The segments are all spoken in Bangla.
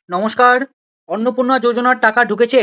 নমস্কার। অন্নপূর্ণা যোজনার টাকা ঢুকেছে।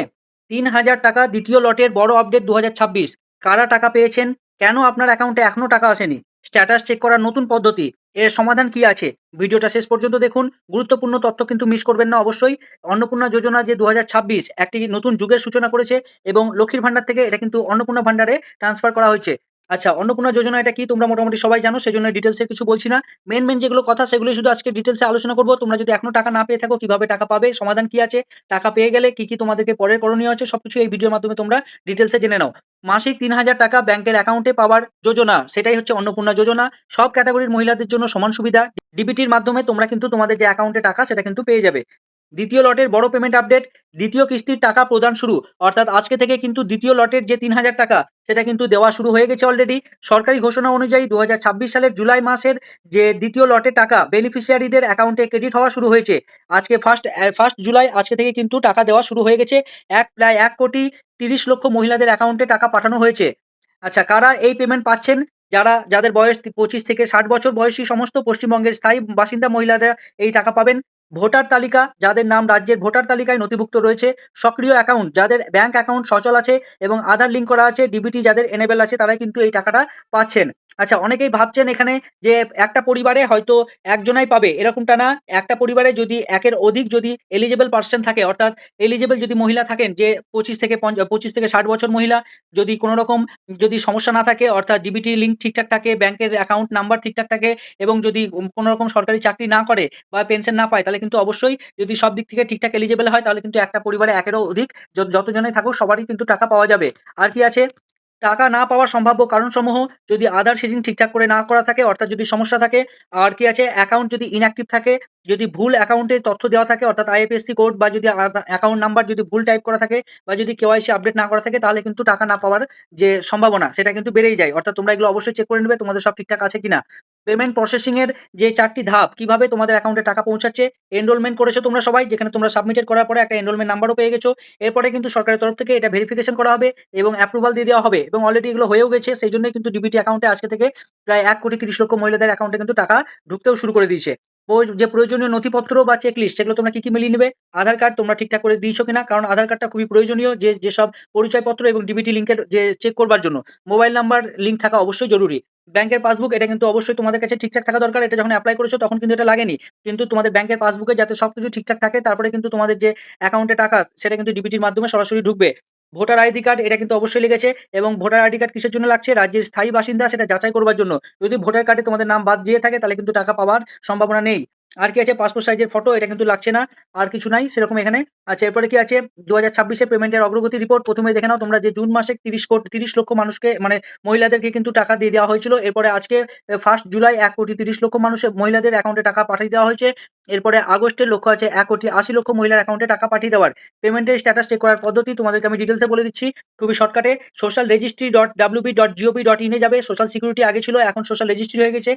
৩,০০০ টাকা দ্বিতীয় লটের বড় আপডেট ২০২৬। কারা টাকা পেয়েছেন? কেন আপনার অ্যাকাউন্টে এখনো টাকা আসেনি? স্ট্যাটাস চেক করার নতুন পদ্ধতি। এর সমাধান কি আছে? ভিডিওটা শেষ পর্যন্ত দেখুন। গুরুত্বপূর্ণ তথ্য কিন্তু মিস করবেন না অবশ্যই। অন্নপূর্ণা যোজনা যে ২০২৬ একটি নতুন যুগের সূচনা করেছে এবং লক্ষ্মীর ভান্ডার থেকে এটা কিন্তু অন্নপূর্ণা ভান্ডারে ট্রান্সফার করা হয়েছে। আচ্ছা, অন্নপূর্ণা যোজনা এটা কি তোমরা মোটামুটি সবাই জানো, সেজন্য ডিটেইলস এ কিছু বলছি না। মেইন যেগুলো কথা সেগুলোই শুধু আজকে ডিটেইলস এ আলোচনা করব। তোমরা যদি এখনো টাকা না পেয়ে থাকো কিভাবে টাকা পাবে, সমাধান কি আছে, টাকা পেয়ে গেলে কি তোমাদেরকে পরের করণীয় আছে, সবকিছু এই ভিডিওর মাধ্যমে তোমরা ডিটেইলস এ জেনে নাও। মাসিক ৩,০০০ টাকা ব্যাংকের অ্যাকাউন্টে পাওয়ার যোজনা, সেটাই হচ্ছে অন্নপূর্ণা যোজনা। সব ক্যাটেগরির মহিলাদের জন্য সমান সুবিধা। ডিবিটির মাধ্যমে তোমরা কিন্তু তোমাদের যে অ্যাকাউন্টে টাকা সেটা কিন্তু পেয়ে যাবে। দ্বিতীয় লটের বড় পেমেন্ট আপডেট। দ্বিতীয় কিস্তির টাকা প্রদান শুরু। অর্থাৎ আজকে থেকে কিন্তু দ্বিতীয় লটের যে ৩,০০০ টাকা সেটা কিন্তু দেওয়া শুরু হয়ে গেছে অলরেডি। সরকারি ঘোষণা অনুযায়ী ২০২৬ সালের জুলাই মাসের যে দ্বিতীয় লটে টাকা বেনিফিশিয়ারিদের অ্যাকাউন্টে ক্রেডিট হওয়া শুরু হয়েছে। আজকে ফার্স্ট জুলাই আজকে থেকে কিন্তু টাকা দেওয়া শুরু হয়ে গেছে। প্রায় ১,৩০,০০,০০০ মহিলাদের অ্যাকাউন্টে টাকা পাঠানো হয়েছে। আচ্ছা, কারা এই পেমেন্ট পাচ্ছেন? যাদের বয়স ২৫ থেকে ৬০ বছর বয়সী সমস্ত পশ্চিমবঙ্গের স্থায়ী বাসিন্দা মহিলারা এই টাকা পাবেন। ভোটার তালিকা, যাদের নাম রাজ্যের ভোটার তালিকায় নথিভুক্ত রয়েছে। সক্রিয় অ্যাকাউন্ট, যাদের ব্যাংক অ্যাকাউন্ট সচল আছে এবং আধার লিঙ্ক করা আছে, ডিবিটি যাদের এনেবল আছে তারাই কিন্তু এই টাকাটা পাচ্ছেন। আচ্ছা, অনেকেই ভাবছেন এখানে যে একটা পরিবারে হয়তো একজনাই পাবে, এরকমটা না। একটা পরিবারে যদি একের অধিক যদি এলিজিবল পারসন থাকে, অর্থাৎ এলিজিবল যদি মহিলা থাকেন যে ২৫ থেকে ৬০ বছর মহিলা, যদি কোনো রকম যদি সমস্যা না থাকে, অর্থাৎ ডিবিটি লিঙ্ক ঠিকঠাক থাকে, ব্যাংকের অ্যাকাউন্ট নাম্বার ঠিকঠাক থাকে এবং যদি কোনো রকম সরকারি চাকরি না করে বা পেনশন না পায়, তাহলে কিন্তু অবশ্যই যদি সব দিক থেকে ঠিকঠাক এলিজিবল হয় তাহলে কিন্তু একটা পরিবারে একেরও অধিক যতজনেই থাকুক সবারই কিন্তু টাকা পাওয়া যাবে। আর কি আছে? টাকা না পাওয়ার সম্ভাব্য কারণসমূহ। যদি আধার সিডিং ঠিকঠাক করে না করা থাকে, অর্থাৎ যদি সমস্যা থাকে। আর কি আছে? অ্যাকাউন্ট যদি ইনঅ্যাক্টিভ থাকে, যদি ভুল অ্যাকাউন্টে তথ্য দেওয়া থাকে, অর্থাৎ আইএফএসসি কোড বা যদি অ্যাকাউন্ট নাম্বার যদি ভুল টাইপ করা থাকে বা যদি কেওয়াইসি আপডেট না করা থাকে, তাহলে কিন্তু টাকা না পাওয়ার যে সম্ভাবনা সেটা কিন্তু বেড়েই যায়। অর্থাৎ তোমরা এগুলো অবশ্যই চেক করে নিবে তোমাদের সব ঠিকঠাক আছে কিনা। পেমেন্ট প্রসেসিং এর যে ৪ টি ধাপ, কিভাবে তোমাদের অ্যাকাউন্টে টাকা পৌঁছাচ্ছে। এনরোলমেন্ট করেছো তোমরা সবাই, যেখানে তোমরা সাবমিটেড করার পরে একটা এনরোলমেন্ট নাম্বারও পেয়ে গেছো। এরপরে কিন্তু সরকারের তরফ থেকে এটা ভেরিফিকেশন করা হবে এবং অ্যাপ্রুভাল দিয়ে দেওয়া হবে এবং অলরেডি এগুলো হয়েও গেছে। সেইজন্যই কিন্তু ডিবিটি অ্যাকাউন্টে আজকে থেকে প্রায় ১,৩০,০০,০০০ মহিলাদের অ্যাকাউন্টে কিন্তু টাকা ঢুকতেও শুরু করে দিয়েছে। যে প্রয়োজনীয় নথিপত্র বা চেকলিস্ট সেগুলো তোমরা কি মিলিয়ে নিবে? আধার কার্ড তোমরা ঠিকঠাক করে দিয়েছো কিনা? কারণ আধার কার্ডটা খুবই প্রয়োজনীয় যেসব পরিচয়পত্র এবং ডিবিটি লিঙ্কের যে চেক করবার জন্য। মোবাইল নাম্বার লিঙ্ক থাকা অবশ্যই জরুরি। ব্যাংকের পাসবুক, এটা কিন্তু অবশ্যই তোমাদের কাছে ঠিকঠাক থাকা দরকার। এটা যখন এপ্লাই করেছো তখন কিন্তু এটা লাগেনি। কিন্তু তোমাদের ব্যাংকের পাসবুকে যাতে সবকিছু ঠিকঠাক থাকে, তারপরে কিন্তু তোমাদের যে অ্যাকাউন্টে টাকা সেটা কিন্তু ডিবিটির মাধ্যমে সরাসরি ঢুকবে। ভোটার আইডি কার্ড, এটা কিন্তু অবশ্যই লেগেছে এবং ভোটার আইডি কার্ড কিসের জন্য লাগছে? রাজ্যের স্থায়ী বাসিন্দা সেটা যাচাই করবার জন্য। যদি ভোটার কার্ডে তোমাদের নাম বাদ দিয়ে থাকে তাহলে কিন্তু টাকা পাওয়ার সম্ভাবনা নেই। আর কি আছে? পাসপোর্ট সাইজের ফটো, এটা কিন্তু লাগছে না। আর কিছু নাই সেরকম এখানে। আচ্ছা, এরপরে কি আছে? ২০২৬ এর পেমেন্টের অগ্রগতি রিপোর্ট। ১ম এ দেখে নাও তোমরা যে জুন মাসে ৩০,০০,০০০ মানুষকে মানে মহিলাদেরকে কিন্তু টাকা দিয়ে দেওয়া হয়েছিল। এরপরে আজকে 1 জুলাই ১,৩০,০০,০০০ মানুষের মহিলাদের অ্যাকাউন্টে টাকা পাঠিয়ে দেওয়া হয়েছে। এরপরে আগস্টের লক্ষ্য আছে ১,৮০,০০,০০০ মহিলার অ্যাকাউন্টে টাকা পাঠিয়ে দেওয়ার। পেমেন্টের স্ট্যাটাস চেক করার পদ্ধতি তোমাদেরকে আমি ডিটেইলস এ বলে দিচ্ছি খুবই শর্টকাটে। socialregistry.wb.gov.in এ যাবে। সোশ্যাল সিকিউরিটি আগে ছিল, এখন সোশ্যাল রেজিস্ট্রি হয়ে গেছে।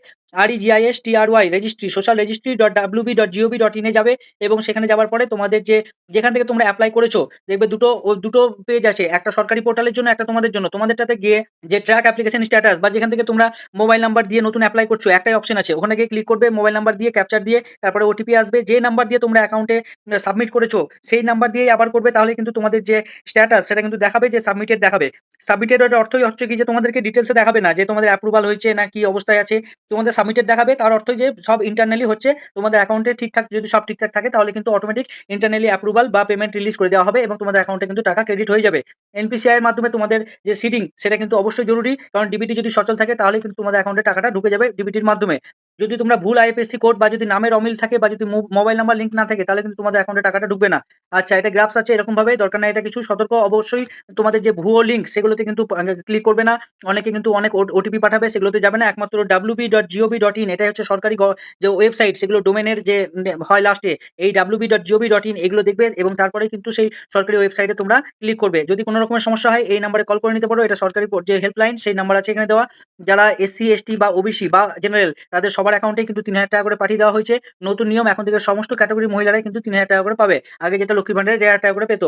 REGISTRY রেজিস্ট্রি, socialregistry.wb.gov.in এ যাবে এবং সেখানে যাওয়ার পরে তোমাদের যেখান থেকে তোমরা এপ্লাই করেছো, দেখবে দুটো পেজ আছে। একটা সরকারি পোর্টালের জন্য, একটা তোমাদের জন্য। তোমাদেরটাতে গিয়ে যে ট্র্যাক অ্যাপ্লিকেশন স্ট্যাটাস বা যেখান থেকে তোমরা মোবাইল নাম্বার দিয়ে নতুন এপ্লাই করছো, একটাই অপশন আছে। ওখানে গিয়ে ক্লিক করবে, মোবাইল নাম্বার দিয়ে ক্যাপচার দিয়ে তারপরে ওটিপি আসবে। যে নাম্বার দিয়ে তোমরা অ্যাকাউন্টে সাবমিট করেছো সেই নাম্বার দিয়েই আবার করবে, তাহলে কিন্তু তোমাদের যে স্ট্যাটাস সেটা কিন্তু দেখাবে যে সাবমিটেড দেখাবে। সাবমিটেড এর অর্থই হচ্ছে কি যে তোমাদেরকে ডিটেইলস এ দেখাবে না যে তোমাদের অ্যাপ্রুভাল হয়েছে না কি অবস্থায় আছে। তোমাদের সাবমিটেড দেখাবে, তার অর্থই যে সব ইন্টারনালি হচ্ছে। তোমাদের অ্যাকাউন্টে ঠিকঠাক যদি সব ঠিকঠাক থাকে তাহলে কিন্তু অটোমেটিক ইন্টারনালি অ্যাপ্রুভাল বা পেমেন্ট রিলিজ করে দেওয়া হবে এবং তোমাদের অ্যাকাউন্টে কিন্তু টাকা ক্রেডিট হয়ে যাবে। এনপিসিআই এর মাধ্যমে তোমাদের যে সিডিং সেটা কিন্তু অবশ্যই জরুরি। কারণ ডিবিটি যদি সচল থাকে তাহলে কিন্তু তোমাদের অ্যাকাউন্টে টাকাটা ঢুকে যাবে ডিবিটির মাধ্যমে। যদি তোমরা ভুল আইএফএসসি কোড বা যদি নামের অমিল থাকে বা যদি মোবাইল নাম্বার লিঙ্ক না থাকে তাহলে কিন্তু তোমাদের অ্যাকাউন্টে টাকাটা ঢুকবে না। আচ্ছা, এটা গ্রাফস আছে এরকম ভাবে, দরকার নাই এটা কিছু। সতর্ক অবশ্যই, তোমাদের যে ভুয়ো লিঙ্ক সেগুলোতে কিন্তু ক্লিক করবে না। অনেকে কিন্তু অনেক ওটিপি পাঠাবে, সেগুলোতে যাবে না। একমাত্র wb.gov.in, এটাই হচ্ছে সরকারি যে ওয়েবসাইট, সেগুলো ডোমেনের যে হয় লাস্টে এই wb.gov.in, এগুলো দেখবে এবং তারপরে কিন্তু সেই সরকারি ওয়েবসাইটে তোমরা ক্লিক করবে। যদি কোনো রকমের সমস্যা হয় এই নাম্বারে কল করে নিতে পারো। এটা সরকারি যে হেল্পলাইন সেই নাম্বার আছে এখানে দেওয়া। যারা এসসি, এসটি বা ওবিসি বা জেনারেল তাদের সবার অ্যাকাউন্টে কিন্তু ৩,০০০ টাকা করে পাঠিয়ে দেওয়া হয়েছে। নতুন নিয়ম, এখন থেকে সমস্ত ক্যাটাগরির মহিলারাই কিন্তু ৩,০০০ টাকা করে পাবে। আগে যেটা লক্ষ্মীর ভান্ডারে ১,৫০০ টাকা করে পেত।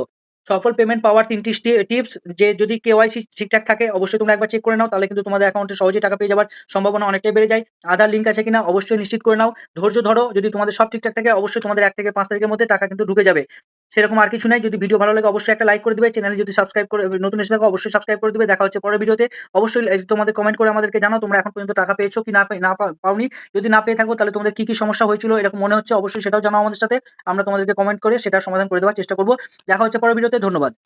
সফল পেমেন্ট পাওয়ার ৩ টি টিপস, যে যদি কেওয়াইসি ঠিকঠাক থাকে অবশ্যই তোমরা একবার চেক করে নাও, তাহলে কিন্তু তোমাদের অ্যাকাউন্টে সহজেই টাকা পেয়ে যাবার সম্ভাবনা অনেকটাই বেড়ে যায়। আধার লিঙ্ক আছে কিনা অবশ্যই নিশ্চিত করে নাও। ধৈর্য ধরো, যদি তোমাদের সব ঠিকঠাক থাকে অবশ্যই তোমাদের ১ থেকে ৫ তারিখের মধ্যে টাকা কিন্তু ঢুকে যাবে। সেরকম আর কিছু নাই। যদি ভিডিও ভালো লাগে অবশ্যই একটা লাইক করে দিবে। চ্যানেলে যদি সাবস্ক্রাইব করে নতুন এসে থাকো অবশ্যই সাবস্ক্রাইব করে দিবে। দেখা হচ্ছে পরের ভিডিওতে। অবশ্যই তোমাদের কমেন্ট করে আমাদেরকে জানাও তোমরা এখন পর্যন্ত টাকা পেয়েছো কি না পাওনি। যদি না পেয়ে থাকো তাহলে তোমাদের কি সমস্যা হয়েছিল এরকম মনে হচ্ছে অবশ্যই সেটাও জানাও আমাদের সাথে। আমরা তোমাদেরকে কমেন্ট করে সেটার সমাধান করে দেওয়ার চেষ্টা করব। দেখা হচ্ছে পরের ভিডিওতে। ধন্যবাদ।